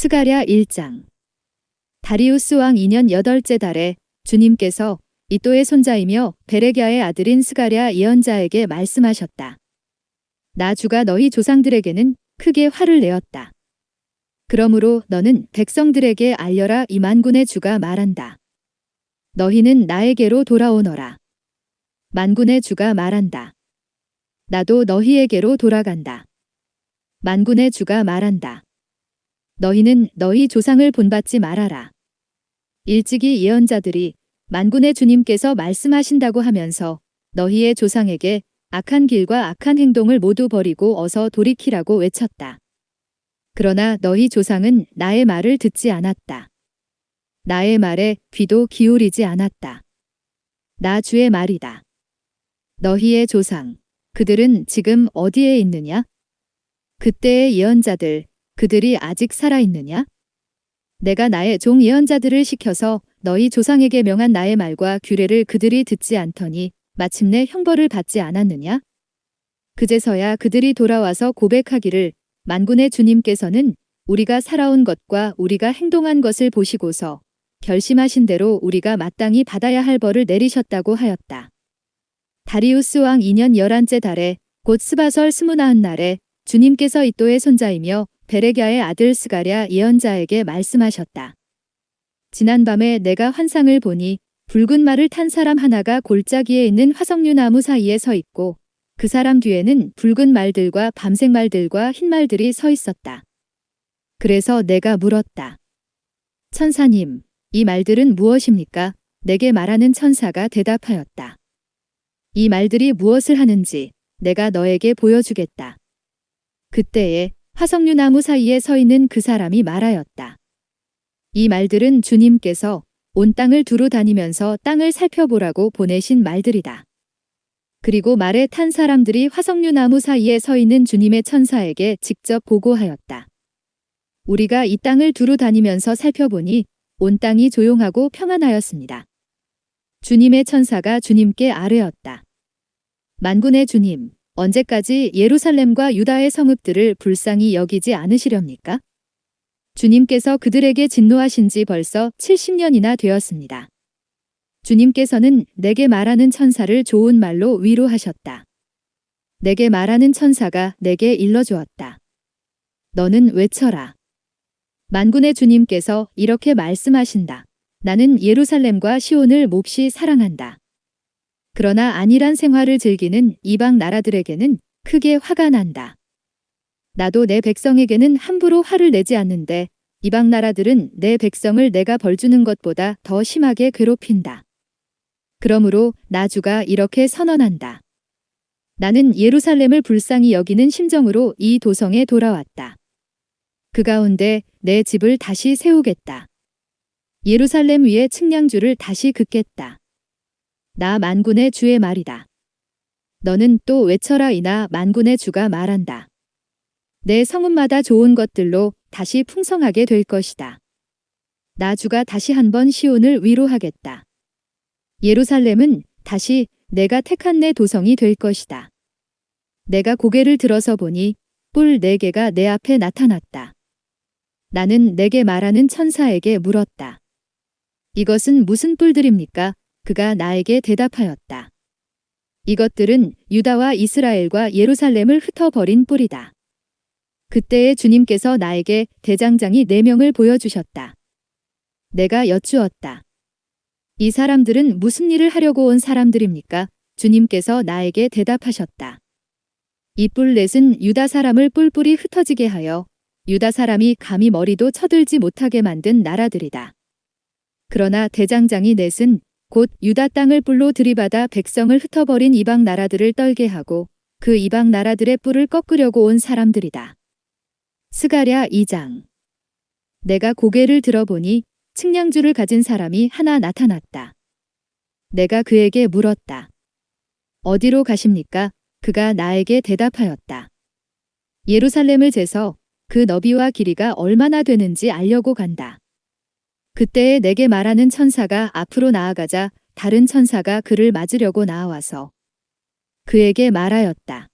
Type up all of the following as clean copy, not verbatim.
스가랴 1장. 다리우스 왕 2년 8째 달에 주님께서 이또의 손자이며 베레갸의 아들인 스가랴 예언자에게 말씀하셨다. 나 주가 너희 조상들에게는 크게 화를 내었다. 그러므로 너는 백성들에게 알려라. 이 만군의 주가 말한다. 너희는 나에게로 돌아오너라. 만군의 주가 말한다. 나도 너희에게로 돌아간다. 만군의 주가 말한다. 너희는 너희 조상을 본받지 말아라. 일찍이 예언자들이 만군의 주님께서 말씀하신다고 하면서 너희의 조상에게 악한 길과 악한 행동을 모두 버리고 어서 돌이키라고 외쳤다. 그러나 너희 조상은 나의 말을 듣지 않았다. 나의 말에 귀도 기울이지 않았다. 나 주의 말이다. 너희의 조상, 그들은 지금 어디에 있느냐? 그때의 예언자들, 그들이 아직 살아있느냐? 내가 나의 종 예언자들을 시켜서 너희 조상에게 명한 나의 말과 규례를 그들이 듣지 않더니 마침내 형벌을 받지 않았느냐? 그제서야 그들이 돌아와서 고백하기를 만군의 주님께서는 우리가 살아온 것과 우리가 행동한 것을 보시고서 결심하신 대로 우리가 마땅히 받아야 할 벌을 내리셨다고 하였다. 다리우스 왕 2년 11째 달에 곧 스바설 29날에 주님께서 이또의 손자이며 베레갸의 아들 스가랴 예언자에게 말씀하셨다. 지난밤에 내가 환상을 보니 붉은 말을 탄 사람 하나가 골짜기에 있는 화석류 나무 사이에 서 있고 그 사람 뒤에는 붉은 말들과 밤색 말들과 흰 말들이 서 있었다. 그래서 내가 물었다. 천사님, 이 말들은 무엇입니까? 내게 말하는 천사가 대답하였다. 이 말들이 무엇을 하는지 내가 너에게 보여주겠다. 그때에 화석류 나무 사이에 서 있는 그 사람이 말하였다. 이 말들은 주님께서 온 땅을 두루 다니면서 땅을 살펴보라고 보내신 말들이다. 그리고 말에 탄 사람들이 화석류 나무 사이에 서 있는 주님의 천사에게 직접 보고하였다. 우리가 이 땅을 두루 다니면서 살펴보니 온 땅이 조용하고 평안하였습니다. 주님의 천사가 주님께 아뢰었다. 만군의 주님, 언제까지 예루살렘과 유다의 성읍들을 불쌍히 여기지 않으시렵니까? 주님께서 그들에게 진노하신 지 벌써 70년이나 되었습니다. 주님께서는 내게 말하는 천사를 좋은 말로 위로하셨다. 내게 말하는 천사가 내게 일러주었다. 너는 외쳐라. 만군의 주님께서 이렇게 말씀하신다. 나는 예루살렘과 시온을 몹시 사랑한다. 그러나 안일한 생활을 즐기는 이방 나라들에게는 크게 화가 난다. 나도 내 백성에게는 함부로 화를 내지 않는데 이방 나라들은 내 백성을 내가 벌주는 것보다 더 심하게 괴롭힌다. 그러므로 나 주가 이렇게 선언한다. 나는 예루살렘을 불쌍히 여기는 심정으로 이 도성에 돌아왔다. 그 가운데 내 집을 다시 세우겠다. 예루살렘 위에 측량주를 다시 긋겠다. 나 만군의 주의 말이다. 너는 또 외쳐라. 이나 만군의 주가 말한다. 내 성읍마다 좋은 것들로 다시 풍성하게 될 것이다. 나 주가 다시 한번 시온을 위로하겠다. 예루살렘은 다시 내가 택한 내 도성이 될 것이다. 내가 고개를 들어서 보니 뿔 4개가 내 앞에 나타났다. 나는 내게 말하는 천사에게 물었다. 이것은 무슨 뿔들입니까? 그가 나에게 대답하였다. 이것들은 유다와 이스라엘과 예루살렘을 흩어버린 뿔이다. 그때에 주님께서 나에게 대장장이 4명을 보여주셨다. 내가 여쭈었다. 이 사람들은 무슨 일을 하려고 온 사람들입니까? 주님께서 나에게 대답하셨다. 이 뿔 넷은 유다 사람을 뿔뿔이 흩어지게 하여 유다 사람이 감히 머리도 쳐들지 못하게 만든 나라들이다. 그러나 대장장이 넷은 곧 유다 땅을 뿔로 들이받아 백성을 흩어버린 이방 나라들을 떨게 하고 그 이방 나라들의 뿔을 꺾으려고 온 사람들이다. 스가랴 2장. 내가 고개를 들어보니 측량주를 가진 사람이 하나 나타났다. 내가 그에게 물었다. 어디로 가십니까? 그가 나에게 대답하였다. 예루살렘을 재서 그 너비와 길이가 얼마나 되는지 알려고 간다. 그때에 내게 말하는 천사가 앞으로 나아가자 다른 천사가 그를 맞으려고 나와서 그에게 말하였다.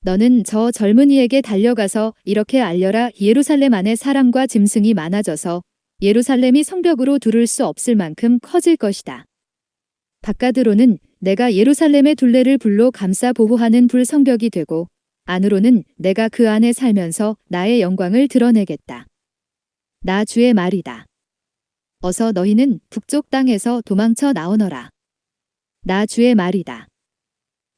너는 저 젊은이에게 달려가서 이렇게 알려라. 예루살렘 안에 사람과 짐승이 많아져서 예루살렘이 성벽으로 두를 수 없을 만큼 커질 것이다. 바깥으로는 내가 예루살렘의 둘레를 불로 감싸 보호하는 불성벽이 되고 안으로는 내가 그 안에 살면서 나의 영광을 드러내겠다. 나 주의 말이다. 어서 너희는 북쪽 땅에서 도망쳐 나오너라. 나 주의 말이다.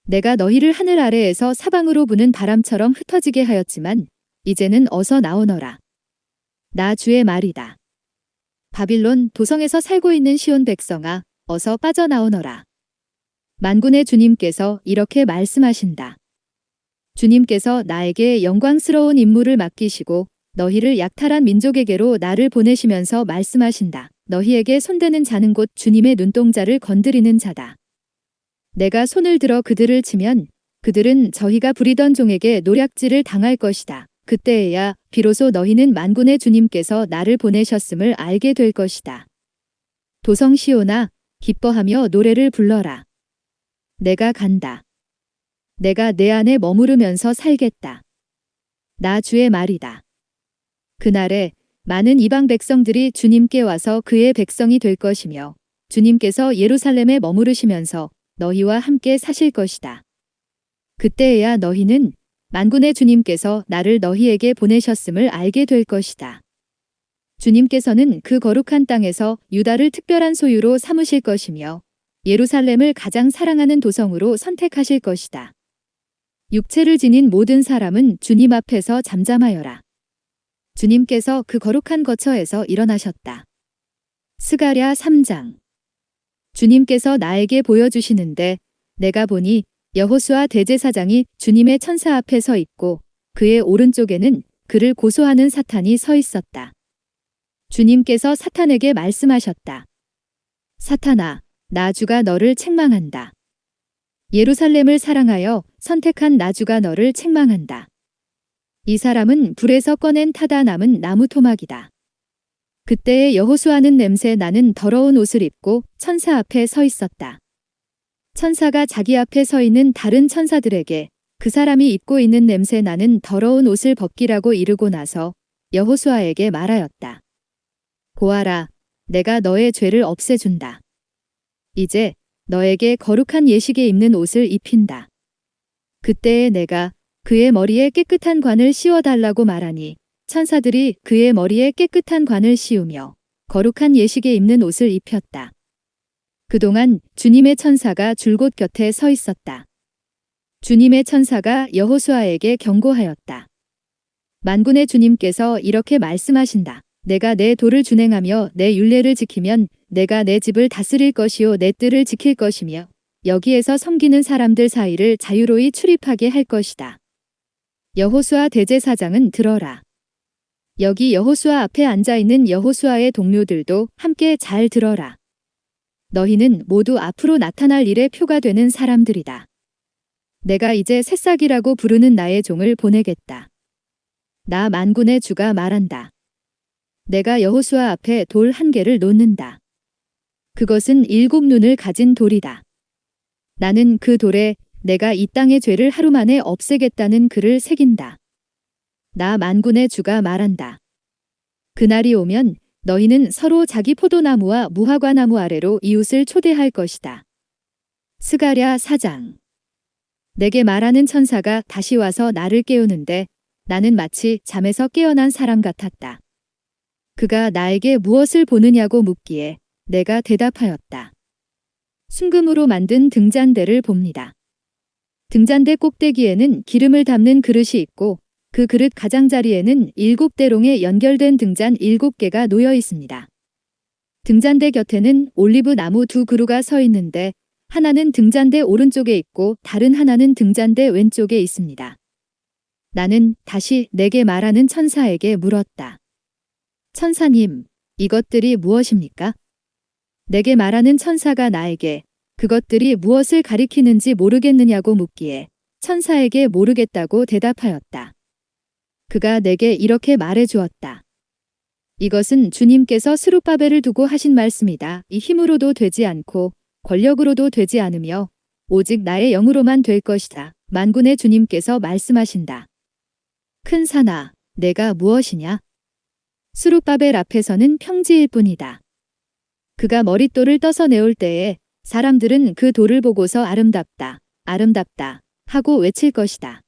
내가 너희를 하늘 아래에서 사방으로 부는 바람처럼 흩어지게 하였지만 이제는 어서 나오너라. 나 주의 말이다. 바빌론 도성에서 살고 있는 시온 백성아, 어서 빠져나오너라. 만군의 주님께서 이렇게 말씀하신다. 주님께서 나에게 영광스러운 임무를 맡기시고 너희를 약탈한 민족에게로 나를 보내시면서 말씀하신다. 너희에게 손대는 자는 곧 주님의 눈동자를 건드리는 자다. 내가 손을 들어 그들을 치면 그들은 저희가 부리던 종에게 노략질을 당할 것이다. 그때에야 비로소 너희는 만군의 주님께서 나를 보내셨음을 알게 될 것이다. 도성 시온아, 기뻐하며 노래를 불러라. 내가 간다. 내가 내 안에 머무르면서 살겠다. 나 주의 말이다. 그날에 많은 이방 백성들이 주님께 와서 그의 백성이 될 것이며 주님께서 예루살렘에 머무르시면서 너희와 함께 사실 것이다. 그때에야 너희는 만군의 주님께서 나를 너희에게 보내셨음을 알게 될 것이다. 주님께서는 그 거룩한 땅에서 유다를 특별한 소유로 삼으실 것이며 예루살렘을 가장 사랑하는 도성으로 선택하실 것이다. 육체를 지닌 모든 사람은 주님 앞에서 잠잠하여라. 주님께서 그 거룩한 거처에서 일어나셨다. 스가랴 3장. 주님께서 나에게 보여주시는데 내가 보니 여호수아 대제사장이 주님의 천사 앞에 서 있고 그의 오른쪽에는 그를 고소하는 사탄이 서 있었다. 주님께서 사탄에게 말씀하셨다. 사탄아, 나주가 너를 책망한다. 예루살렘을 사랑하여 선택한 나주가 너를 책망한다. 이 사람은 불에서 꺼낸 타다 남은 나무 토막이다. 그때의 여호수아는 냄새 나는 더러운 옷을 입고 천사 앞에 서 있었다. 천사가 자기 앞에 서 있는 다른 천사들에게 그 사람이 입고 있는 냄새 나는 더러운 옷을 벗기라고 이르고 나서 여호수아에게 말하였다. 보아라, 내가 너의 죄를 없애준다. 이제 너에게 거룩한 예식에 입는 옷을 입힌다. 그때에 내가 그의 머리에 깨끗한 관을 씌워달라고 말하니 천사들이 그의 머리에 깨끗한 관을 씌우며 거룩한 예식에 입는 옷을 입혔다. 그동안 주님의 천사가 줄곧 곁에 서 있었다. 주님의 천사가 여호수아에게 경고하였다. 만군의 주님께서 이렇게 말씀하신다. 내가 내 도를 준행하며 내 율례를 지키면 내가 내 집을 다스릴 것이요 내 뜰을 지킬 것이며 여기에서 섬기는 사람들 사이를 자유로이 출입하게 할 것이다. 여호수아 대제사장은 들어라. 여기 여호수아 앞에 앉아있는 여호수아의 동료들도 함께 잘 들어라. 너희는 모두 앞으로 나타날 일의 표가 되는 사람들이다. 내가 이제 새싹이라고 부르는 나의 종을 보내겠다. 나 만군의 주가 말한다. 내가 여호수아 앞에 돌 한 개를 놓는다. 그것은 7 눈을 가진 돌이다. 나는 그 돌에 내가 이 땅의 죄를 하루 만에 없애겠다는 글을 새긴다. 나 만군의 주가 말한다. 그날이 오면 너희는 서로 자기 포도나무와 무화과나무 아래로 이웃을 초대할 것이다. 스가랴 4장. 내게 말하는 천사가 다시 와서 나를 깨우는데 나는 마치 잠에서 깨어난 사람 같았다. 그가 나에게 무엇을 보느냐고 묻기에 내가 대답하였다. 순금으로 만든 등잔대를 봅니다. 등잔대 꼭대기에는 기름을 담는 그릇이 있고 그 그릇 가장자리에는 7대롱에 연결된 등잔 7개가 놓여 있습니다. 등잔대 곁에는 올리브 나무 2그루가 서 있는데 하나는 등잔대 오른쪽에 있고 다른 하나는 등잔대 왼쪽에 있습니다. 나는 다시 내게 말하는 천사에게 물었다. 천사님, 이것들이 무엇입니까? 내게 말하는 천사가 나에게 그것들이 무엇을 가리키는지 모르겠느냐고 묻기에 천사에게 모르겠다고 대답하였다. 그가 내게 이렇게 말해 주었다. 이것은 주님께서 스룹바벨을 두고 하신 말씀이다. 이 힘으로도 되지 않고 권력으로도 되지 않으며 오직 나의 영으로만 될 것이다. 만군의 주님께서 말씀하신다. 큰 산아, 내가 무엇이냐? 수룹바벨 앞에서는 평지일 뿐이다. 그가 머릿돌을 떠서 내올 때에 사람들은 그 돌을 보고서 아름답다, 아름답다 하고 외칠 것이다.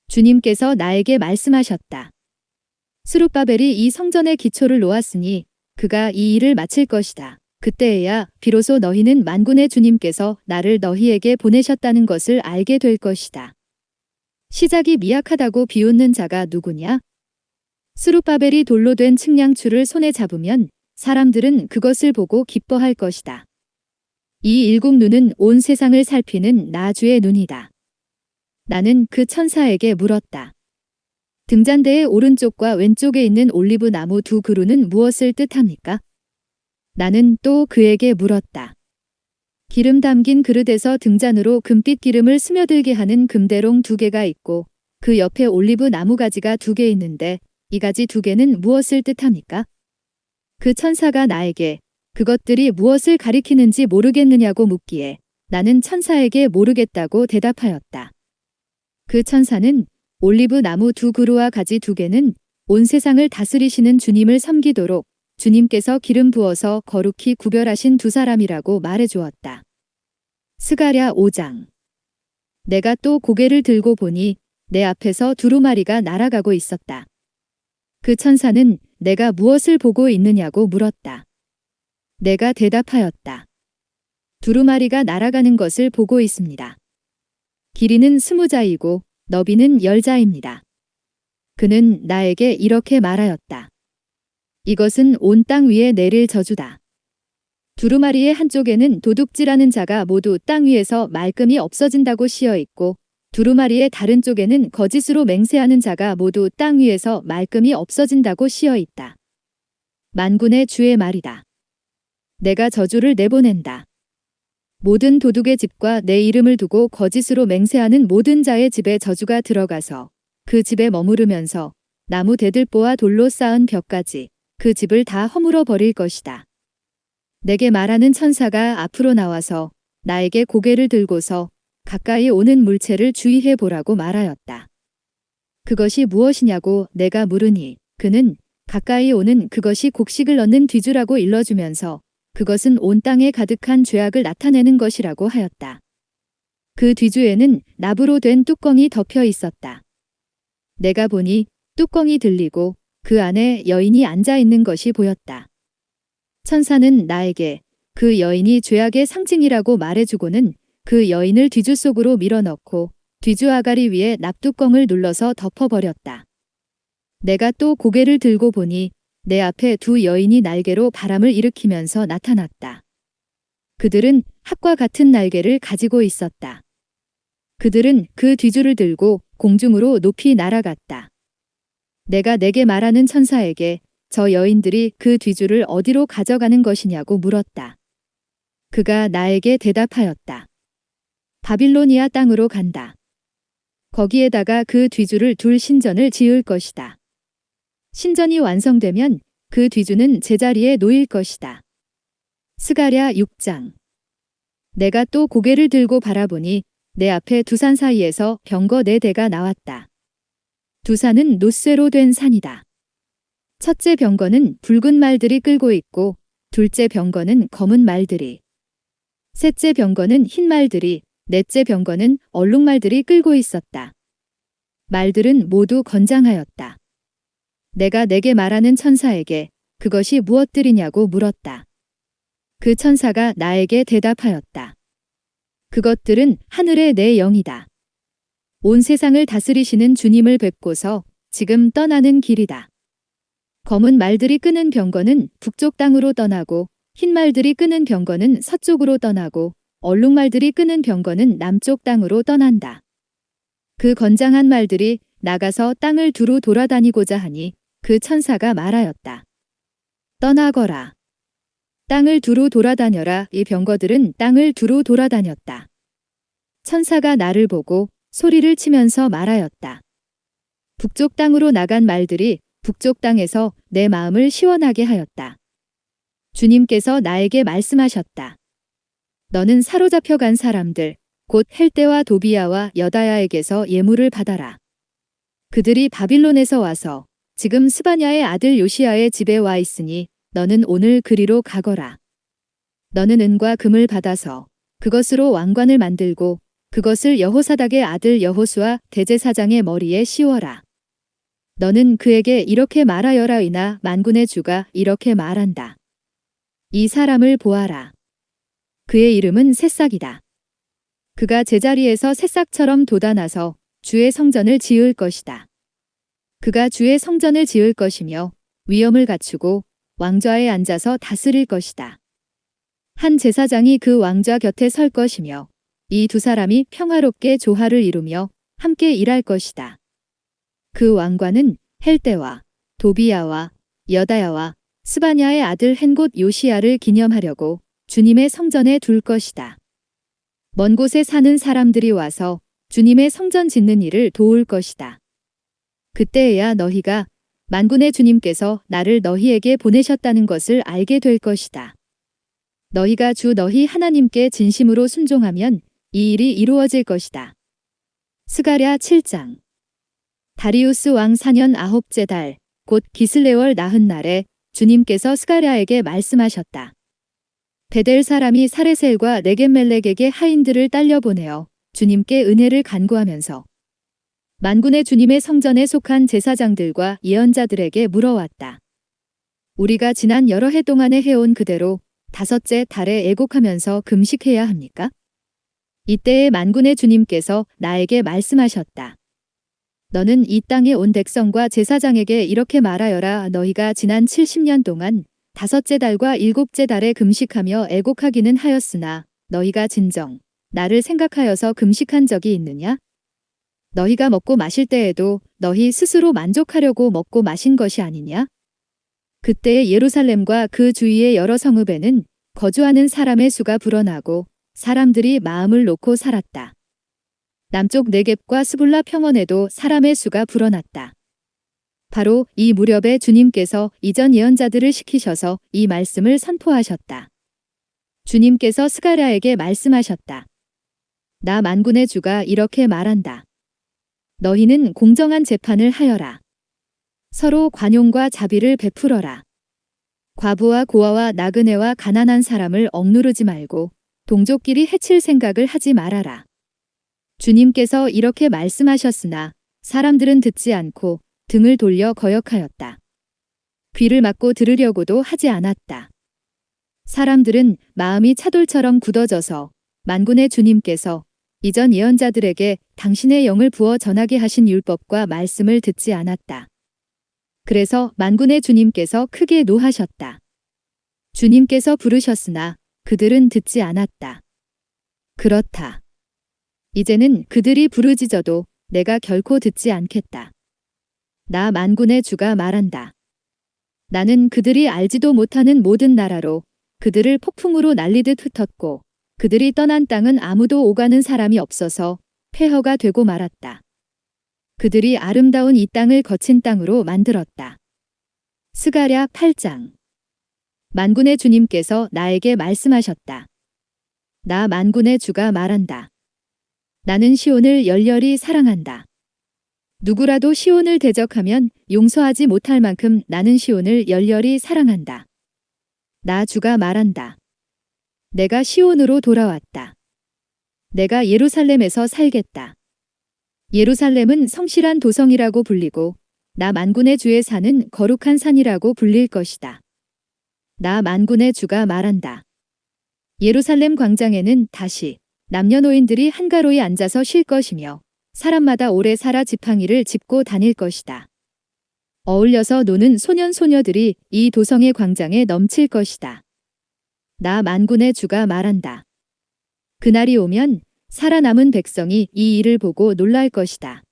주님께서 나에게 말씀하셨다. 수룹바벨이 이 성전의 기초를 놓았으니 그가 이 일을 마칠 것이다. 그때에야 비로소 너희는 만군의 주님께서 나를 너희에게 보내셨다는 것을 알게 될 것이다. 시작이 미약하다고 비웃는 자가 누구냐? 수룹바벨이 돌로 된 측량추를 손에 잡으면 사람들은 그것을 보고 기뻐할 것이다. 이 일곱 눈은 온 세상을 살피는 나 주의 눈이다. 나는 그 천사에게 물었다. 등잔대의 오른쪽과 왼쪽에 있는 올리브 나무 두 그루는 무엇을 뜻합니까? 나는 또 그에게 물었다. 기름 담긴 그릇에서 등잔으로 금빛 기름을 스며들게 하는 금대롱 두 개가 있고 그 옆에 올리브 나무 가지가 두 개 있는데 이 가지 두 개는 무엇을 뜻합니까? 그 천사가 나에게 그것들이 무엇을 가리키는지 모르겠느냐고 묻기에 나는 천사에게 모르겠다고 대답하였다. 그 천사는 올리브 나무 두 그루와 가지 두 개는 온 세상을 다스리시는 주님을 섬기도록 주님께서 기름 부어서 거룩히 구별하신 두 사람이라고 말해 주었다. 스가랴 5장. 내가 또 고개를 들고 보니 내 앞에서 두루마리가 날아가고 있었다. 그 천사는 내가 무엇을 보고 있느냐고 물었다. 내가 대답하였다. 두루마리가 날아가는 것을 보고 있습니다. 길이는 20자이고 너비는 10자입니다. 그는 나에게 이렇게 말하였다. 이것은 온 땅 위에 내릴 저주다. 두루마리의 한쪽에는 도둑질하는 자가 모두 땅 위에서 말끔히 없어진다고 씌어 있고 두루마리의 다른 쪽에는 거짓으로 맹세하는 자가 모두 땅 위에서 말끔히 없어진다고 씌어 있다. 만군의 주의 말이다. 내가 저주를 내보낸다. 모든 도둑의 집과 내 이름을 두고 거짓으로 맹세하는 모든 자의 집에 저주가 들어가서 그 집에 머무르면서 나무 대들보와 돌로 쌓은 벽까지 그 집을 다 허물어 버릴 것이다. 내게 말하는 천사가 앞으로 나와서 나에게 고개를 들고서 가까이 오는 물체를 주의해 보라고 말하였다. 그것이 무엇이냐고 내가 물으니 그는 가까이 오는 그것이 곡식을 넣는 뒤주라고 일러주면서 그것은 온 땅에 가득한 죄악을 나타내는 것이라고 하였다. 그 뒤주에는 납으로 된 뚜껑이 덮여 있었다. 내가 보니 뚜껑이 들리고 그 안에 여인이 앉아 있는 것이 보였다. 천사는 나에게 그 여인이 죄악의 상징이라고 말해주고는 그 여인을 뒤주 속으로 밀어넣고 뒤주 아가리 위에 납뚜껑을 눌러서 덮어버렸다. 내가 또 고개를 들고 보니 내 앞에 두 여인이 날개로 바람을 일으키면서 나타났다. 그들은 합과 같은 날개를 가지고 있었다. 그들은 그 뒤주를 들고 공중으로 높이 날아갔다. 내가 내게 말하는 천사에게 저 여인들이 그 뒤주를 어디로 가져가는 것이냐고 물었다. 그가 나에게 대답하였다. 바빌로니아 땅으로 간다. 거기에다가 그 뒤주를 둘 신전을 지을 것이다. 신전이 완성되면 그 뒤주는 제자리에 놓일 것이다. 스가랴 6장. 내가 또 고개를 들고 바라보니 내 앞에 두 산 사이에서 병거 4대가 나왔다. 두 산은 놋쇠로 된 산이다. 첫째 병거는 붉은 말들이 끌고 있고 둘째 병거는 검은 말들이, 셋째 병거는 흰 말들이, 넷째 병거는 얼룩말들이 끌고 있었다. 말들은 모두 건장하였다. 내가 내게 말하는 천사에게 그것이 무엇들이냐고 물었다. 그 천사가 나에게 대답하였다. 그것들은 하늘의 내 영이다. 온 세상을 다스리시는 주님을 뵙고서 지금 떠나는 길이다. 검은 말들이 끄는 병거는 북쪽 땅으로 떠나고 흰 말들이 끄는 병거는 서쪽으로 떠나고 얼룩말들이 끄는 병거는 남쪽 땅으로 떠난다. 그 건장한 말들이 나가서 땅을 두루 돌아다니고자 하니 그 천사가 말하였다. 떠나거라. 땅을 두루 돌아다녀라. 이 병거들은 땅을 두루 돌아다녔다. 천사가 나를 보고 소리를 치면서 말하였다. 북쪽 땅으로 나간 말들이 북쪽 땅에서 내 마음을 시원하게 하였다. 주님께서 나에게 말씀하셨다. 너는 사로잡혀간 사람들, 곧 헬대와 도비야와 여다야에게서 예물을 받아라. 그들이 바빌론에서 와서 지금 스바냐의 아들 요시야의 집에 와 있으니 너는 오늘 그리로 가거라. 너는 은과 금을 받아서 그것으로 왕관을 만들고 그것을 여호사닥의 아들 여호수아 대제사장의 머리에 씌워라. 너는 그에게 이렇게 말하여라이나 만군의 주가 이렇게 말한다. 이 사람을 보아라. 그의 이름은 새싹이다. 그가 제자리에서 새싹처럼 돋아나서 주의 성전을 지을 것이다. 그가 주의 성전을 지을 것이며 위엄을 갖추고 왕좌에 앉아서 다스릴 것이다. 한 제사장이 그 왕좌 곁에 설 것이며 이 두 사람이 평화롭게 조화를 이루며 함께 일할 것이다. 그 왕관은 헬대와 도비야와 여다야와 스바냐의 아들 헨곳 요시야를 기념하려고 주님의 성전에 둘 것이다. 먼 곳에 사는 사람들이 와서 주님의 성전 짓는 일을 도울 것이다. 그때에야 너희가 만군의 주님께서 나를 너희에게 보내셨다는 것을 알게 될 것이다. 너희가 주 너희 하나님께 진심으로 순종하면 이 일이 이루어질 것이다. 스가랴 7장. 다리우스 왕 4년 9째 달, 곧 기슬레월 나흔 날에 주님께서 스가랴에게 말씀하셨다. 베델 사람이 사레셀과 네겝멜렉에게 하인들을 딸려 보내어 주님께 은혜를 간구하면서 만군의 주님의 성전에 속한 제사장들과 예언자들에게 물어왔다. 우리가 지난 여러 해 동안에 해온 그대로 다섯째 달에 애곡하면서 금식해야 합니까? 이때에 만군의 주님께서 나에게 말씀하셨다. 너는 이 땅에 온 백성과 제사장에게 이렇게 말하여라. 너희가 지난 70년 동안 다섯째 달과 일곱째 달에 금식하며 애곡하기는 하였으나 너희가 진정 나를 생각하여서 금식한 적이 있느냐? 너희가 먹고 마실 때에도 너희 스스로 만족하려고 먹고 마신 것이 아니냐? 그때에 예루살렘과 그 주위의 여러 성읍에는 거주하는 사람의 수가 불어나고 사람들이 마음을 놓고 살았다. 남쪽 네겝과 스불라 평원에도 사람의 수가 불어났다. 바로 이 무렵에 주님께서 이전 예언자들을 시키셔서 이 말씀을 선포하셨다. 주님께서 스가랴에게 말씀하셨다. 나 만군의 주가 이렇게 말한다. 너희는 공정한 재판을 하여라. 서로 관용과 자비를 베풀어라. 과부와 고아와 나그네와 가난한 사람을 억누르지 말고 동족끼리 해칠 생각을 하지 말아라. 주님께서 이렇게 말씀하셨으나 사람들은 듣지 않고 등을 돌려 거역하였다. 귀를 막고 들으려고도 하지 않았다. 사람들은 마음이 차돌처럼 굳어져서 만군의 주님께서 이전 예언자들에게 당신의 영을 부어 전하게 하신 율법과 말씀을 듣지 않았다. 그래서 만군의 주님께서 크게 노하셨다. 주님께서 부르셨으나 그들은 듣지 않았다. 그렇다. 이제는 그들이 부르짖어도 내가 결코 듣지 않겠다. 나 만군의 주가 말한다. 나는 그들이 알지도 못하는 모든 나라로 그들을 폭풍으로 날리듯 흩었고 그들이 떠난 땅은 아무도 오가는 사람이 없어서 폐허가 되고 말았다. 그들이 아름다운 이 땅을 거친 땅으로 만들었다. 스가랴 8장. 만군의 주님께서 나에게 말씀하셨다. 나 만군의 주가 말한다. 나는 시온을 열렬히 사랑한다. 누구라도 시온을 대적하면 용서하지 못할 만큼 나는 시온을 열렬히 사랑한다. 나 주가 말한다. 내가 시온으로 돌아왔다. 내가 예루살렘에서 살겠다. 예루살렘은 성실한 도성이라고 불리고 나 만군의 주의 산은 거룩한 산이라고 불릴 것이다. 나 만군의 주가 말한다. 예루살렘 광장에는 다시 남녀노인들이 한가로이 앉아서 쉴 것이며 사람마다 오래 살아 지팡이를 짚고 다닐 것이다. 어울려서 노는 소년 소녀들이 이 도성의 광장에 넘칠 것이다. 나 만군의 주가 말한다. 그날이 오면 살아남은 백성이 이 일을 보고 놀랄 것이다.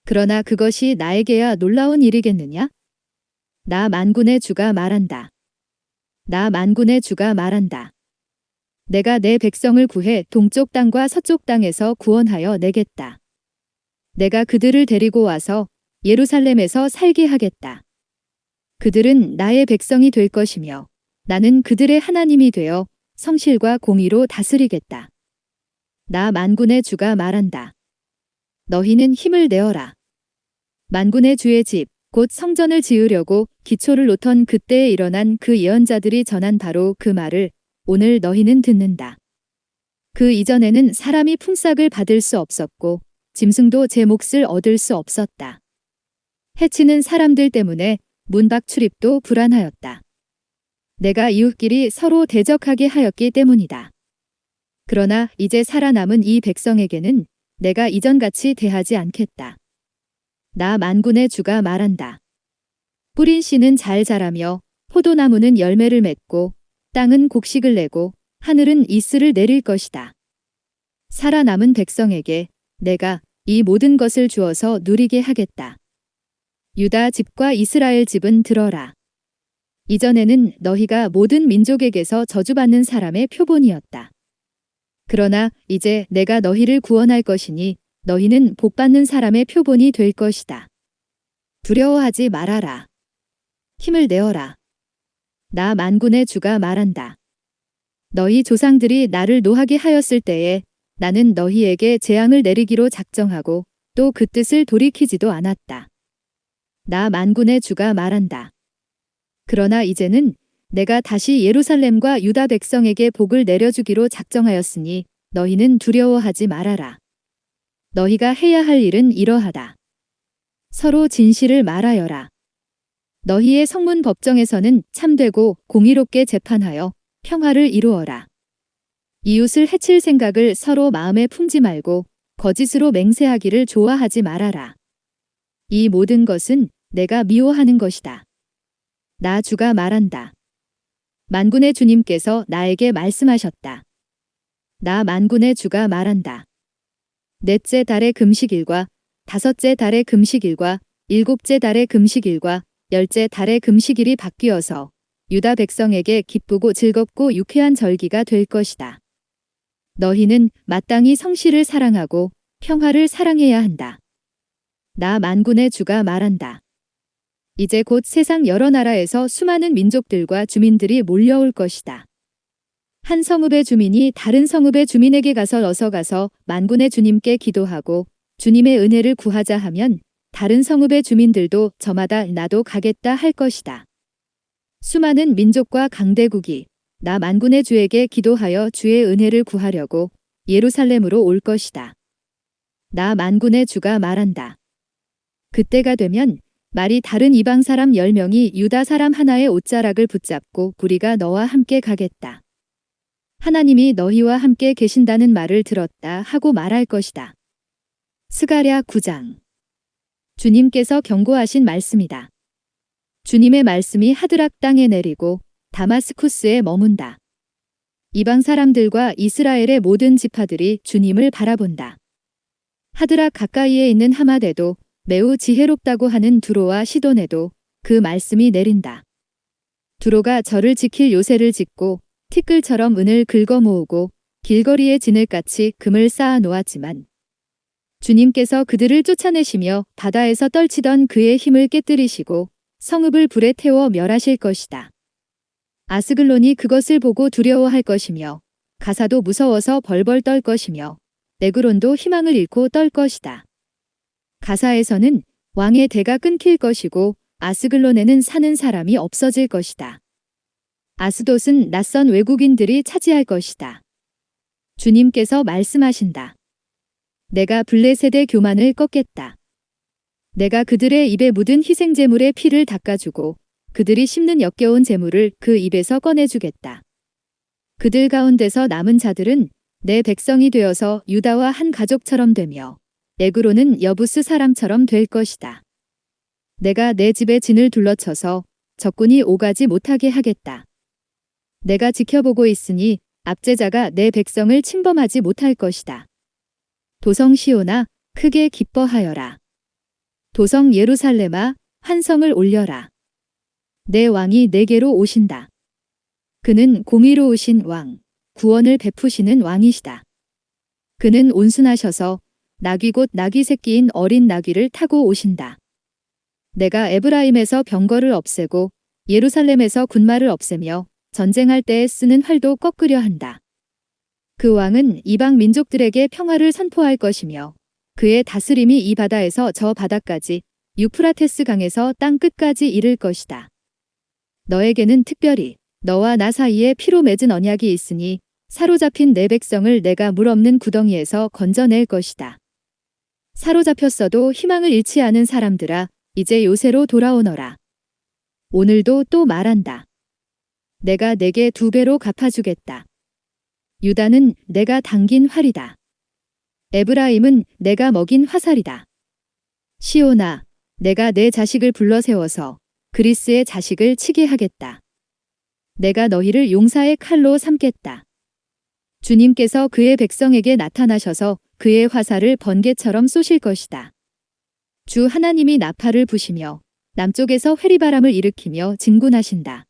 그러나 그것이 나에게야 놀라운 일이겠느냐? 나 만군의 주가 말한다. 나 만군의 주가 말한다. 내가 내 백성을 구해 동쪽 땅과 서쪽 땅에서 구원하여 내겠다. 내가 그들을 데리고 와서 예루살렘에서 살게 하겠다. 그들은 나의 백성이 될 것이며 나는 그들의 하나님이 되어 성실과 공의로 다스리겠다. 나 만군의 주가 말한다. 너희는 힘을 내어라. 만군의 주의 집, 곧 성전을 지으려고 기초를 놓던 그때에 일어난 그 예언자들이 전한 바로 그 말을 오늘 너희는 듣는다. 그 이전에는 사람이 품삯을 받을 수 없었고 짐승도 제 몫을 얻을 수 없었다. 해치는 사람들 때문에 문 밖 출입도 불안하였다. 내가 이웃끼리 서로 대적하게 하였기 때문이다. 그러나 이제 살아남은 이 백성에게는 내가 이전같이 대하지 않겠다. 나 만군의 주가 말한다. 뿌린 씨는 잘 자라며 포도나무는 열매를 맺고 땅은 곡식을 내고 하늘은 이슬을 내릴 것이다. 살아남은 백성에게 내가 이 모든 것을 주어서 누리게 하겠다. 유다 집과 이스라엘 집은 들어라. 이전에는 너희가 모든 민족에게서 저주받는 사람의 표본이었다. 그러나 이제 내가 너희를 구원할 것이니 너희는 복받는 사람의 표본이 될 것이다. 두려워하지 말아라. 힘을 내어라. 나 만군의 주가 말한다. 너희 조상들이 나를 노하게 하였을 때에 나는 너희에게 재앙을 내리기로 작정하고 또 그 뜻을 돌이키지도 않았다. 나 만군의 주가 말한다. 그러나 이제는 내가 다시 예루살렘과 유다 백성에게 복을 내려주기로 작정하였으니 너희는 두려워하지 말아라. 너희가 해야 할 일은 이러하다. 서로 진실을 말하여라. 너희의 성문 법정에서는 참되고 공의롭게 재판하여 평화를 이루어라. 이웃을 해칠 생각을 서로 마음에 품지 말고 거짓으로 맹세하기를 좋아하지 말아라. 이 모든 것은 내가 미워하는 것이다. 나 주가 말한다. 만군의 주님께서 나에게 말씀하셨다. 나 만군의 주가 말한다. 넷째 달의 금식일과 다섯째 달의 금식일과 일곱째 달의 금식일과 열째 달의 금식일이 바뀌어서 유다 백성에게 기쁘고 즐겁고 유쾌한 절기가 될 것이다. 너희는 마땅히 성실을 사랑하고 평화를 사랑해야 한다. 나 만군의 주가 말한다. 이제 곧 세상 여러 나라에서 수많은 민족들과 주민들이 몰려올 것이다. 한 성읍의 주민이 다른 성읍의 주민에게 가서 어서 가서 만군의 주님께 기도하고 주님의 은혜를 구하자 하면 다른 성읍의 주민들도 저마다 나도 가겠다 할 것이다. 수많은 민족과 강대국이 나 만군의 주에게 기도하여 주의 은혜를 구하려고 예루살렘으로 올 것이다. 나 만군의 주가 말한다. 그때가 되면 말이 다른 이방 사람 10명이 유다 사람 하나의 옷자락을 붙잡고 우리가 너와 함께 가겠다. 하나님이 너희와 함께 계신다는 말을 들었다 하고 말할 것이다. 스가랴 9장. 주님께서 경고하신 말씀이다. 주님의 말씀이 하드락 땅에 내리고 다마스쿠스에 머문다. 이방 사람들과 이스라엘의 모든 지파들이 주님을 바라본다. 하드락 가까이에 있는 하마데도 매우 지혜롭다고 하는 두로와 시돈에도 그 말씀이 내린다. 두로가 저를 지킬 요새를 짓고 티끌처럼 은을 긁어 모으고 길거리에 지늘같이 금을 쌓아 놓았지만 주님께서 그들을 쫓아내시며 바다에서 떨치던 그의 힘을 깨뜨리시고 성읍을 불에 태워 멸하실 것이다. 아스글론이 그것을 보고 두려워할 것이며 가사도 무서워서 벌벌 떨 것이며 에그론도 희망을 잃고 떨 것이다. 가사에서는 왕의 대가 끊길 것이고 아스글론에는 사는 사람이 없어질 것이다. 아스돗은 낯선 외국인들이 차지할 것이다. 주님께서 말씀하신다. 내가 블레셋의 교만을 꺾겠다. 내가 그들의 입에 묻은 희생제물의 피를 닦아주고 그들이 씹는 역겨운 제물을 그 입에서 꺼내주겠다. 그들 가운데서 남은 자들은 내 백성이 되어서 유다와 한 가족처럼 되며 에그로는 여부스 사람처럼 될 것이다. 내가 내 집의 진을 둘러쳐서 적군이 오가지 못하게 하겠다. 내가 지켜보고 있으니 압제자가 내 백성을 침범하지 못할 것이다. 도성 시온아, 크게 기뻐하여라. 도성 예루살렘아, 환성을 올려라. 내 왕이 내게로 오신다. 그는 공의로우신 왕, 구원을 베푸시는 왕이시다. 그는 온순하셔서 나귀 곧 나귀 새끼인 어린 나귀를 타고 오신다. 내가 에브라임에서 병거를 없애고 예루살렘에서 군마를 없애며 전쟁할 때에 쓰는 활도 꺾으려 한다. 그 왕은 이방 민족들에게 평화를 선포할 것이며 그의 다스림이 이 바다에서 저 바다까지 유프라테스 강에서 땅 끝까지 이를 것이다. 너에게는 특별히 너와 나 사이에 피로 맺은 언약이 있으니 사로잡힌 내 백성을 내가 물 없는 구덩이에서 건져낼 것이다. 사로잡혔어도 희망을 잃지 않은 사람들아, 이제 요새로 돌아오너라. 오늘도 또 말한다. 내가 내게 2배로 갚아주겠다. 유다는 내가 당긴 활이다. 에브라임은 내가 먹인 화살이다. 시온아, 내가 내 자식을 불러 세워서 그리스의 자식을 치게 하겠다. 내가 너희를 용사의 칼로 삼겠다. 주님께서 그의 백성에게 나타나셔서 그의 화살을 번개처럼 쏘실 것이다. 주 하나님이 나팔을 부시며 남쪽에서 회리바람을 일으키며 진군하신다.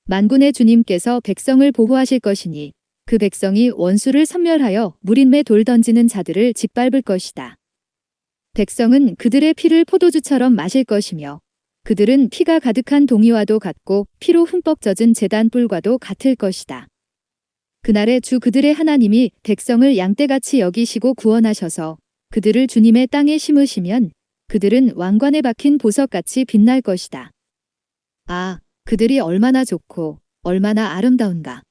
만군의 주님께서 백성을 보호하실 것이니 그 백성이 원수를 섬멸하여 무린매 돌 던지는 자들을 짓밟을 것이다. 백성은 그들의 피를 포도주처럼 마실 것이며 그들은 피가 가득한 동이와도 같고 피로 흠뻑 젖은 제단 뿔과도 같을 것이다. 그날에 주 그들의 하나님이 백성을 양떼같이 여기시고 구원하셔서 그들을 주님의 땅에 심으시면 그들은 왕관에 박힌 보석같이 빛날 것이다. 아, 그들이 얼마나 좋고 얼마나 아름다운가.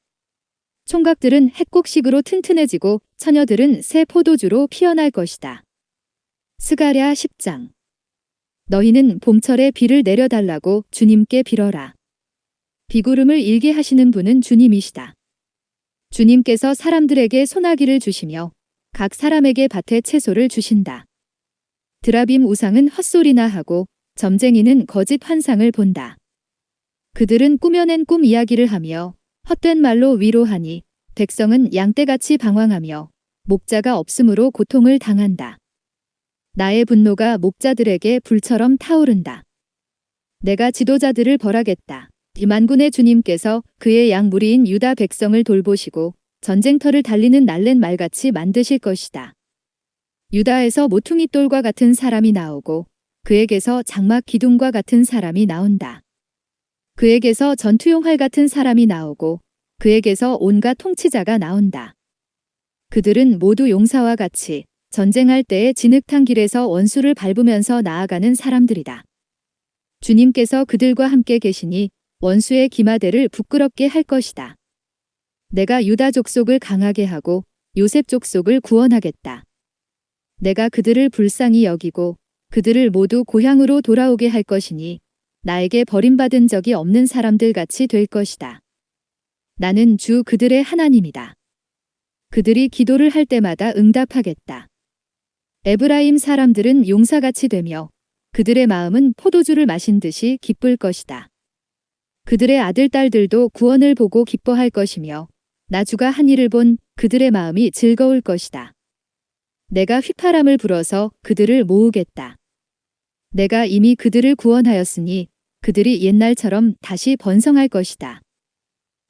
총각들은 핵곡식으로 튼튼해지고 처녀들은 새 포도주로 피어날 것이다. 스가랴 10장. 너희는 봄철에 비를 내려달라고 주님께 빌어라. 비구름을 일게 하시는 분은 주님이시다. 주님께서 사람들에게 소나기를 주시며 각 사람에게 밭에 채소를 주신다. 드라빔 우상은 헛소리나 하고 점쟁이는 거짓 환상을 본다. 그들은 꾸며낸 꿈 이야기를 하며 헛된 말로 위로하니 백성은 양떼같이 방황하며 목자가 없으므로 고통을 당한다. 나의 분노가 목자들에게 불처럼 타오른다. 내가 지도자들을 벌하겠다. 이 만군의 주님께서 그의 양 무리인 유다 백성을 돌보시고 전쟁터를 달리는 날랜 말같이 만드실 것이다. 유다에서 모퉁이 돌과 같은 사람이 나오고 그에게서 장막 기둥과 같은 사람이 나온다. 그에게서 전투용 활 같은 사람이 나오고 그에게서 온갖 통치자가 나온다. 그들은 모두 용사와 같이 전쟁할 때의 진흙탕 길에서 원수를 밟으면서 나아가는 사람들이다. 주님께서 그들과 함께 계시니 원수의 기마대를 부끄럽게 할 것이다. 내가 유다 족속을 강하게 하고 요셉 족속을 구원하겠다. 내가 그들을 불쌍히 여기고 그들을 모두 고향으로 돌아오게 할 것이니 나에게 버림받은 적이 없는 사람들 같이 될 것이다. 나는 주 그들의 하나님이다. 그들이 기도를 할 때마다 응답하겠다. 에브라임 사람들은 용사같이 되며 그들의 마음은 포도주를 마신 듯이 기쁠 것이다. 그들의 아들, 딸들도 구원을 보고 기뻐할 것이며 나 주가 한 일을 본 그들의 마음이 즐거울 것이다. 내가 휘파람을 불어서 그들을 모으겠다. 내가 이미 그들을 구원하였으니 그들이 옛날처럼 다시 번성할 것이다.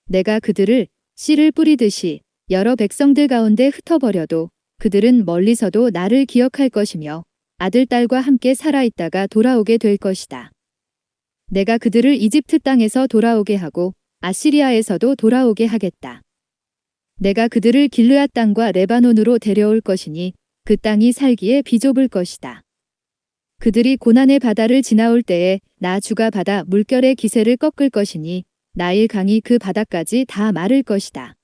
내가 그들을 씨를 뿌리듯이 여러 백성들 가운데 흩어버려도 그들은 멀리서도 나를 기억할 것이며 아들, 딸과 함께 살아있다가 돌아오게 될 것이다. 내가 그들을 이집트 땅에서 돌아오게 하고 아시리아에서도 돌아오게 하겠다. 내가 그들을 길르앗 땅과 레바논으로 데려올 것이니 그 땅이 살기에 비좁을 것이다. 그들이 고난의 바다를 지나올 때에 나 주가 바다 물결의 기세를 꺾을 것이니 나일 강이 그 바다까지 다 마를 것이다.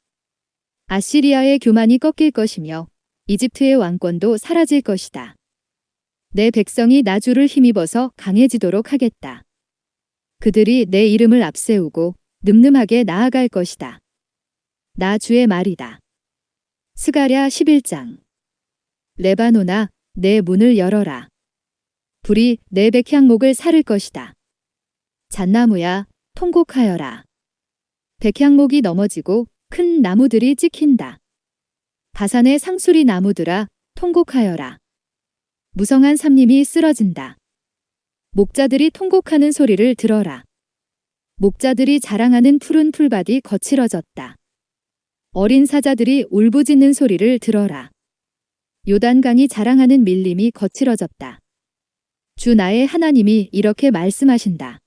아시리아의 교만이 꺾일 것이며 이집트의 왕권도 사라질 것이다. 내 백성이 나 주를 힘입어서 강해지도록 하겠다. 그들이 내 이름을 앞세우고 늠름하게 나아갈 것이다. 나 주의 말이다. 스가랴 11장. 레바논아, 내 문을 열어라. 불이 내 백향목을 사를 것이다. 잣나무야, 통곡하여라. 백향목이 넘어지고 큰 나무들이 찍힌다. 바산의 상수리 나무들아, 통곡하여라. 무성한 삽림이 쓰러진다. 목자들이 통곡하는 소리를 들어라. 목자들이 자랑하는 푸른 풀밭이 거칠어졌다. 어린 사자들이 울부짖는 소리를 들어라. 요단강이 자랑하는 밀림이 거칠어졌다. 주 나의 하나님이 이렇게 말씀하신다.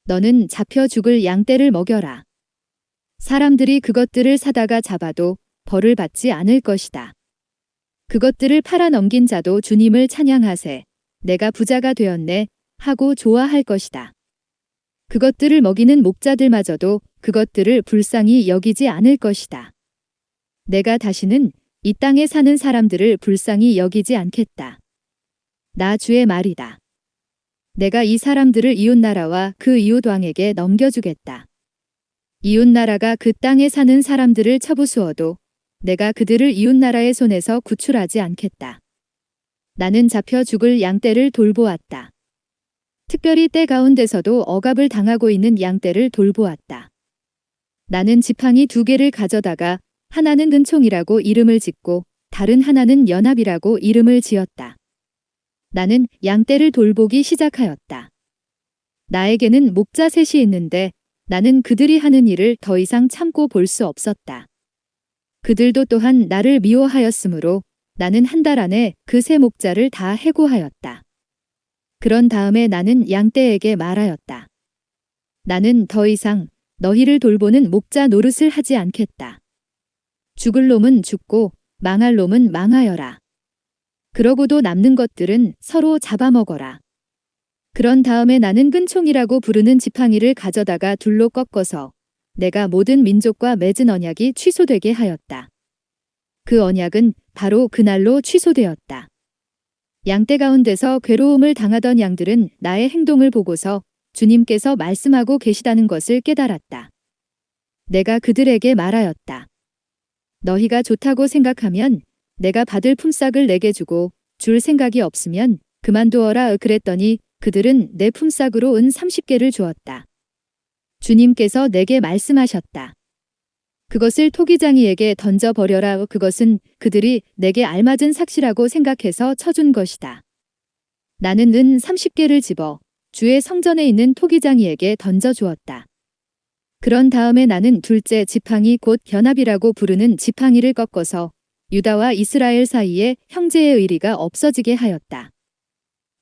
너는 잡혀 죽을 양떼를 먹여라. 사람들이 그것들을 사다가 잡아도 벌을 받지 않을 것이다. 그것들을 팔아넘긴 자도 주님을 찬양하세. 내가 부자가 되었네 하고 좋아할 것이다. 그것들을 먹이는 목자들마저도 그것들을 불쌍히 여기지 않을 것이다. 내가 다시는 이 땅에 사는 사람들을 불쌍히 여기지 않겠다. 나 주의 말이다. 내가 이 사람들을 이웃나라와 그 이웃왕에게 넘겨주겠다. 이웃나라가 그 땅에 사는 사람들을 쳐부수어도 내가 그들을 이웃나라의 손에서 구출하지 않겠다. 나는 잡혀 죽을 양떼를 돌보았다. 특별히 떼 가운데서도 억압을 당하고 있는 양떼를 돌보았다. 나는 지팡이 2개를 가져다가 하나는 은총이라고 이름을 짓고 다른 하나는 연합이라고 이름을 지었다. 나는 양떼를 돌보기 시작하였다. 나에게는 목자 셋이 있는데 나는 그들이 하는 일을 더 이상 참고 볼 수 없었다. 그들도 또한 나를 미워하였으므로 나는 한 달 안에 그 세 목자를 다 해고하였다. 그런 다음에 나는 양떼에게 말하였다. 나는 더 이상 너희를 돌보는 목자 노릇을 하지 않겠다. 죽을 놈은 죽고 망할 놈은 망하여라. 그러고도 남는 것들은 서로 잡아먹어라. 그런 다음에 나는 끈총이라고 부르는 지팡이를 가져다가 둘로 꺾어서 내가 모든 민족과 맺은 언약이 취소되게 하였다. 그 언약은 바로 그날로 취소되었다. 양떼 가운데서 괴로움을 당하던 양들은 나의 행동을 보고서 주님께서 말씀하고 계시다는 것을 깨달았다. 내가 그들에게 말하였다. 너희가 좋다고 생각하면 내가 받을 품삯을 내게 주고 줄 생각이 없으면 그만두어라 그랬더니 그들은 내 품삯으로 은 30개를 주었다. 주님께서 내게 말씀하셨다. 그것을 토기장이에게 던져버려라. 그것은 그들이 내게 알맞은 삭시라고 생각해서 쳐준 것이다. 나는 은 30개를 집어 주의 성전에 있는 토기장이에게 던져주었다. 그런 다음에 나는 둘째 지팡이 곧 연합이라고 부르는 지팡이를 꺾어서 유다와 이스라엘 사이에 형제의 의리가 없어지게 하였다.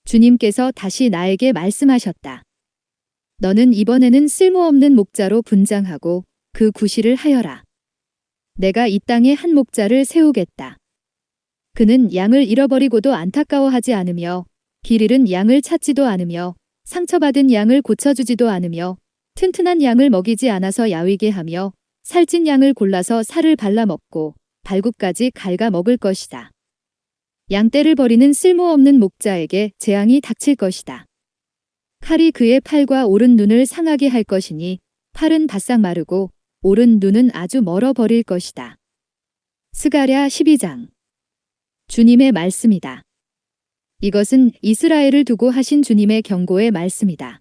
주님께서 다시 나에게 말씀하셨다. 너는 이번에는 쓸모없는 목자로 분장하고 그 구실을 하여라. 내가 이 땅에 한 목자를 세우겠다. 그는 양을 잃어버리고도 안타까워하지 않으며 길 잃은 양을 찾지도 않으며 상처받은 양을 고쳐주지도 않으며 튼튼한 양을 먹이지 않아서 야위게 하며 살찐 양을 골라서 살을 발라먹고 발굽까지 갉아 먹을 것이다. 양떼를 버리는 쓸모없는 목자에게 재앙이 닥칠 것이다. 칼이 그의 팔과 오른 눈을 상하게 할 것이니 팔은 바싹 마르고 오른 눈은 아주 멀어 버릴 것이다. 스가랴 12장. 주님의 말씀이다. 이것은 이스라엘을 두고 하신 주님의 경고의 말씀이다.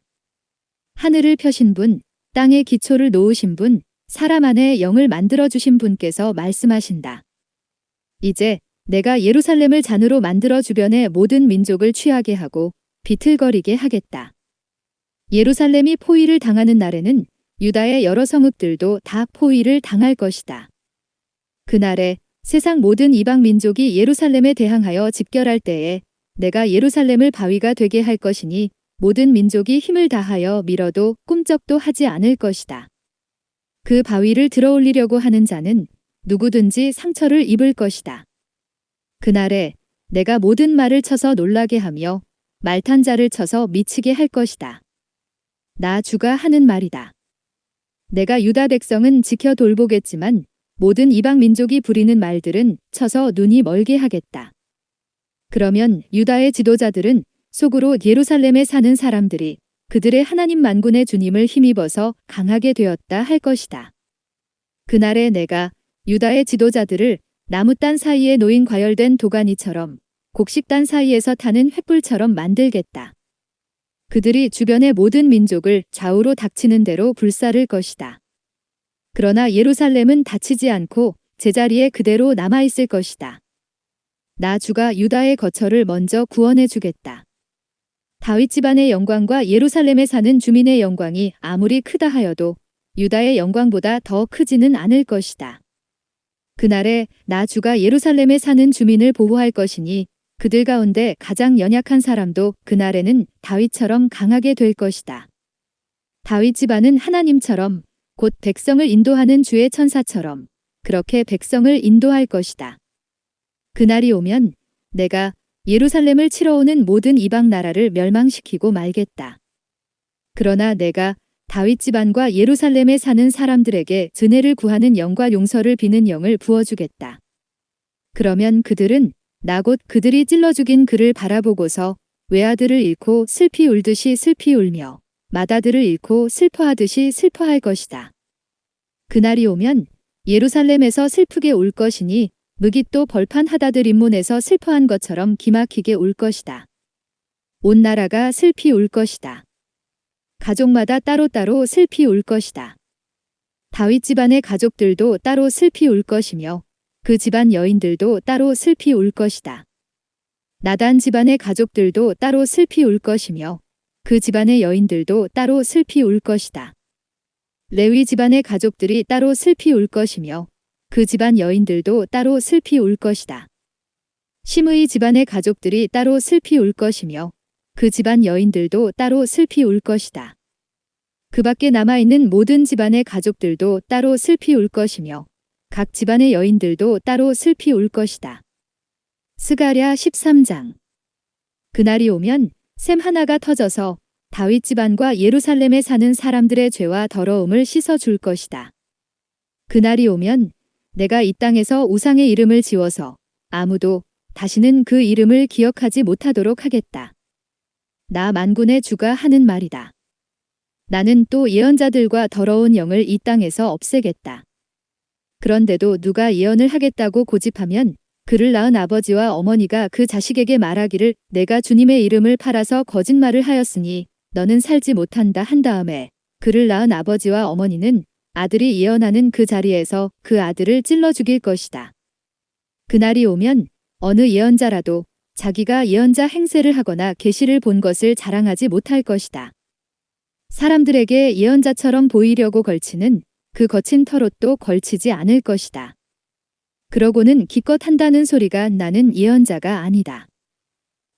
하늘을 펴신 분, 땅에 기초를 놓으신 분, 사람 안에 영을 만들어주신 분께서 말씀하신다. 이제 내가 예루살렘을 잔으로 만들어 주변의 모든 민족을 취하게 하고 비틀거리게 하겠다. 예루살렘이 포위를 당하는 날에는 유다의 여러 성읍들도 다 포위를 당할 것이다. 그날에 세상 모든 이방 민족이 예루살렘에 대항하여 집결할 때에 내가 예루살렘을 바위가 되게 할 것이니 모든 민족이 힘을 다하여 밀어도 꿈쩍도 하지 않을 것이다. 그 바위를 들어올리려고 하는 자는 누구든지 상처를 입을 것이다. 그날에 내가 모든 말을 쳐서 놀라게 하며 말탄 자를 쳐서 미치게 할 것이다. 나 주가 하는 말이다. 내가 유다 백성은 지켜 돌보겠지만 모든 이방 민족이 부리는 말들은 쳐서 눈이 멀게 하겠다. 그러면 유다의 지도자들은 속으로 예루살렘에 사는 사람들이 그들의 하나님 만군의 주님을 힘입어서 강하게 되었다 할 것이다. 그날에 내가 유다의 지도자들을 나무단 사이에 놓인 과열된 도가니처럼 곡식단 사이에서 타는 횃불처럼 만들겠다. 그들이 주변의 모든 민족을 좌우로 닥치는 대로 불사를 것이다. 그러나 예루살렘은 다치지 않고 제자리에 그대로 남아있을 것이다. 나 주가 유다의 거처를 먼저 구원해 주겠다. 다윗 집안의 영광과 예루살렘에 사는 주민의 영광이 아무리 크다 하여도 유다의 영광보다 더 크지는 않을 것이다. 그날에 나 주가 예루살렘에 사는 주민을 보호할 것이니 그들 가운데 가장 연약한 사람도 그날에는 다윗처럼 강하게 될 것이다. 다윗 집안은 하나님처럼 곧 백성을 인도하는 주의 천사처럼 그렇게 백성을 인도할 것이다. 그날이 오면 내가 예루살렘을 치러 오는 모든 이방 나라를 멸망시키고 말겠다. 그러나 내가 다윗 집안과 예루살렘에 사는 사람들에게 은혜를 구하는 영과 용서를 비는 영을 부어주겠다. 그러면 그들은 나 곧 그들이 찔러 죽인 그를 바라보고서 외아들을 잃고 슬피 울듯이 슬피 울며 맏아들을 잃고 슬퍼하듯이 슬퍼할 것이다. 그날이 오면 예루살렘에서 슬프게 울 것이니 무깃도 벌판 하다들 인문에서 슬퍼한 것처럼 기막히게 울 것이다. 온 나라가 슬피 울 것이다. 가족마다 따로따로 슬피 울 것이다. 다윗 집안의 가족들도 따로 슬피 울 것이며 그 집안 여인들도 따로 슬피 울 것이다. 나단 집안의 가족들도 따로 슬피 울 것이며 그 집안의 여인들도 따로 슬피 울 것이다. 레위 집안의 가족들이 따로 슬피 울 것이며 그 집안 여인들도 따로 슬피 울 것이다. 시므이 집안의 가족들이 따로 슬피 울 것이며 그 집안 여인들도 따로 슬피 울 것이다. 그 밖에 남아있는 모든 집안의 가족들도 따로 슬피 울 것이며 각 집안의 여인들도 따로 슬피 울 것이다. 스가랴 13장. 그날이 오면 샘 하나가 터져서 다윗 집안과 예루살렘에 사는 사람들의 죄와 더러움을 씻어줄 것이다. 그날이 오면 내가 이 땅에서 우상의 이름을 지워서 아무도 다시는 그 이름을 기억하지 못하도록 하겠다. 나 만군의 주가 하는 말이다. 나는 또 예언자들과 더러운 영을 이 땅에서 없애겠다. 그런데도 누가 예언을 하겠다고 고집하면 그를 낳은 아버지와 어머니가 그 자식에게 말하기를 내가 주님의 이름을 팔아서 거짓말을 하였으니 너는 살지 못한다 한 다음에 그를 낳은 아버지와 어머니는 아들이 예언하는 그 자리에서 그 아들을 찔러 죽일 것이다. 그날이 오면 어느 예언자라도 자기가 예언자 행세를 하거나 계시를 본 것을 자랑하지 못할 것이다. 사람들에게 예언자처럼 보이려고 걸치는 그 거친 털옷도 걸치지 않을 것이다. 그러고는 기껏 한다는 소리가 나는 예언자가 아니다.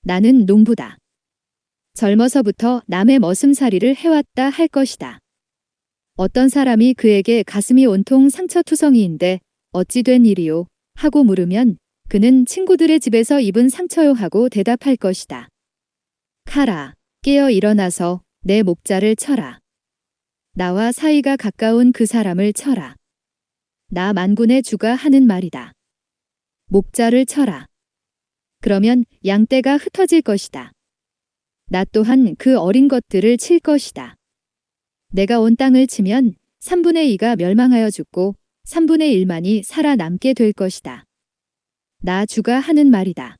나는 농부다. 젊어서부터 남의 머슴살이를 해왔다 할 것이다. 어떤 사람이 그에게 가슴이 온통 상처투성이인데 어찌 된 일이요? 하고 물으면 그는 친구들의 집에서 입은 상처요 하고 대답할 것이다. 카라, 깨어 일어나서 내 목자를 쳐라. 나와 사이가 가까운 그 사람을 쳐라. 나 만군의 주가 하는 말이다. 목자를 쳐라. 그러면 양떼가 흩어질 것이다. 나 또한 그 어린 것들을 칠 것이다. 내가 온 땅을 치면 3분의 2가 멸망하여 죽고 3분의 1만이 살아남게 될 것이다. 나 주가 하는 말이다.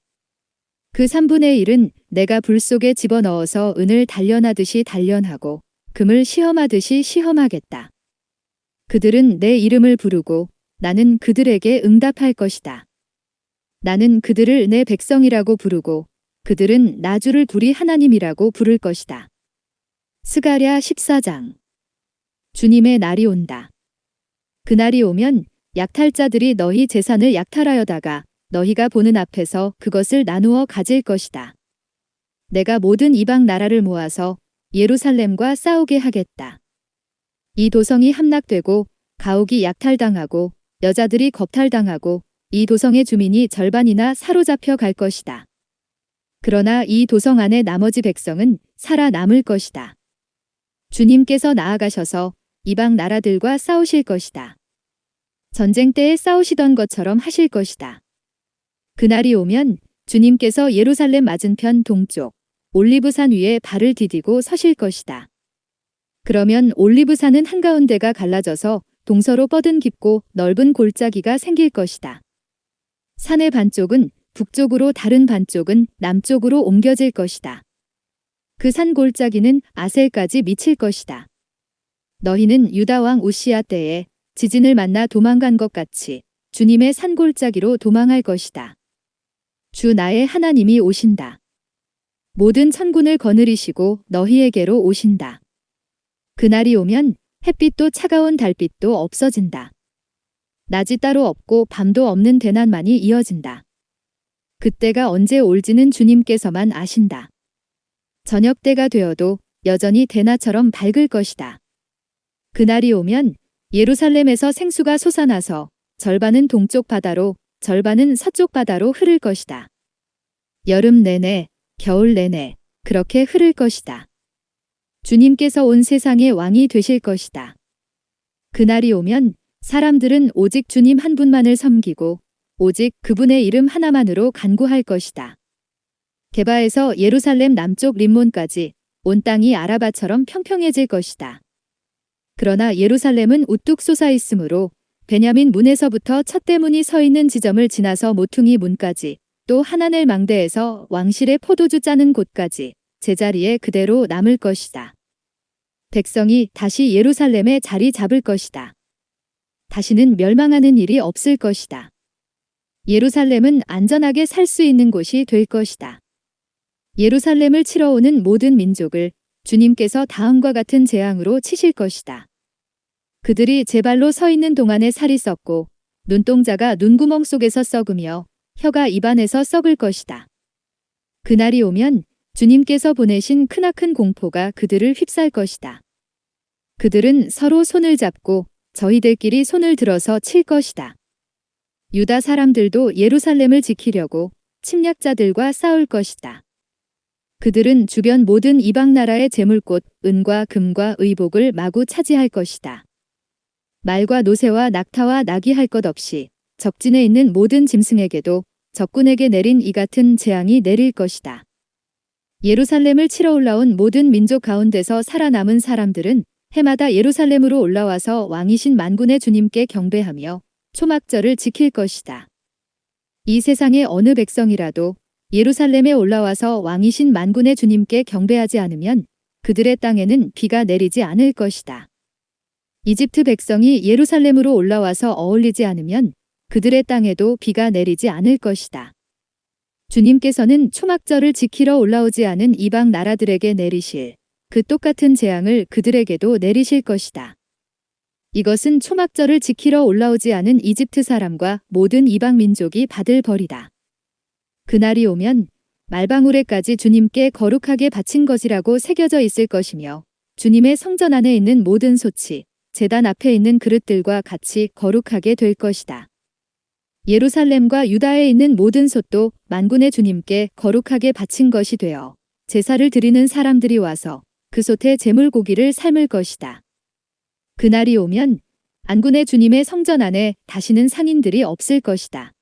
그 3분의 1은 내가 불 속에 집어넣어서 은을 단련하듯이 단련하고 금을 시험하듯이 시험하겠다. 그들은 내 이름을 부르고 나는 그들에게 응답할 것이다. 나는 그들을 내 백성이라고 부르고 그들은 나 주를 둘이 하나님이라고 부를 것이다. 스가랴 14장. 주님의 날이 온다. 그날이 오면 약탈자들이 너희 재산을 약탈하여다가 너희가 보는 앞에서 그것을 나누어 가질 것이다. 내가 모든 이방 나라를 모아서 예루살렘과 싸우게 하겠다. 이 도성이 함락되고 가옥이 약탈당하고 여자들이 겁탈당하고 이 도성의 주민이 절반이나 사로잡혀 갈 것이다. 그러나 이 도성 안의 나머지 백성은 살아남을 것이다. 주님께서 나아가셔서 이방 나라들과 싸우실 것이다. 전쟁 때에 싸우시던 것처럼 하실 것이다. 그날이 오면 주님께서 예루살렘 맞은편 동쪽 올리브산 위에 발을 디디고 서실 것이다. 그러면 올리브산은 한가운데가 갈라져서 동서로 뻗은 깊고 넓은 골짜기가 생길 것이다. 산의 반쪽은 북쪽으로 다른 반쪽은 남쪽으로 옮겨질 것이다. 그 산 골짜기는 아셀까지 미칠 것이다. 너희는 유다 왕 우시야 때에 지진을 만나 도망간 것 같이 주님의 산 골짜기로 도망할 것이다. 주 나의 하나님이 오신다. 모든 천군을 거느리시고 너희에게로 오신다. 그날이 오면 햇빛도 차가운 달빛도 없어진다. 낮이 따로 없고 밤도 없는 대낮만이 이어진다. 그때가 언제 올지는 주님께서만 아신다. 저녁 때가 되어도 여전히 대낮처럼 밝을 것이다. 그날이 오면 예루살렘에서 생수가 솟아나서 절반은 동쪽 바다로, 절반은 서쪽 바다로 흐를 것이다. 여름 내내, 겨울 내내 그렇게 흐를 것이다. 주님께서 온 세상의 왕이 되실 것이다. 그날이 오면 사람들은 오직 주님 한 분만을 섬기고 오직 그분의 이름 하나만으로 간구할 것이다. 게바에서 예루살렘 남쪽 림몬까지 온 땅이 아라바처럼 평평해질 것이다. 그러나 예루살렘은 우뚝 솟아 있으므로 베냐민 문에서부터 첫 대문이 서 있는 지점을 지나서 모퉁이 문까지 또 하나넬 망대에서 왕실의 포도주 짜는 곳까지 제자리에 그대로 남을 것이다. 백성이 다시 예루살렘에 자리 잡을 것이다. 다시는 멸망하는 일이 없을 것이다. 예루살렘은 안전하게 살 수 있는 곳이 될 것이다. 예루살렘을 치러 오는 모든 민족을 주님께서 다음과 같은 재앙으로 치실 것이다. 그들이 제 발로 서 있는 동안에 살이 썩고 눈동자가 눈구멍 속에서 썩으며 혀가 입안에서 썩을 것이다. 그날이 오면 주님께서 보내신 크나큰 공포가 그들을 휩쌀 것이다. 그들은 서로 손을 잡고 저희들끼리 손을 들어서 칠 것이다. 유다 사람들도 예루살렘을 지키려고 침략자들과 싸울 것이다. 그들은 주변 모든 이방 나라의 제물꽃, 은과 금과 의복을 마구 차지할 것이다. 말과 노새와 낙타와 낙이 할 것 없이 적진에 있는 모든 짐승에게도 적군에게 내린 이 같은 재앙이 내릴 것이다. 예루살렘을 치러 올라온 모든 민족 가운데서 살아남은 사람들은 해마다 예루살렘으로 올라와서 왕이신 만군의 주님께 경배하며 초막절을 지킬 것이다. 이 세상의 어느 백성이라도 예루살렘에 올라와서 왕이신 만군의 주님께 경배하지 않으면 그들의 땅에는 비가 내리지 않을 것이다. 이집트 백성이 예루살렘으로 올라와서 어울리지 않으면 그들의 땅에도 비가 내리지 않을 것이다. 주님께서는 초막절을 지키러 올라오지 않은 이방 나라들에게 내리실 그 똑같은 재앙을 그들에게도 내리실 것이다. 이것은 초막절을 지키러 올라오지 않은 이집트 사람과 모든 이방 민족이 받을 벌이다. 그날이 오면 말방울에까지 주님께 거룩하게 바친 것이라고 새겨져 있을 것이며 주님의 성전 안에 있는 모든 솥이 제단 앞에 있는 그릇들과 같이 거룩하게 될 것이다. 예루살렘과 유다에 있는 모든 솥도 만군의 주님께 거룩하게 바친 것이 되어 제사를 드리는 사람들이 와서 그 솥에 제물고기를 삶을 것이다. 그날이 오면 만군의 주님의 성전 안에 다시는 상인들이 없을 것이다.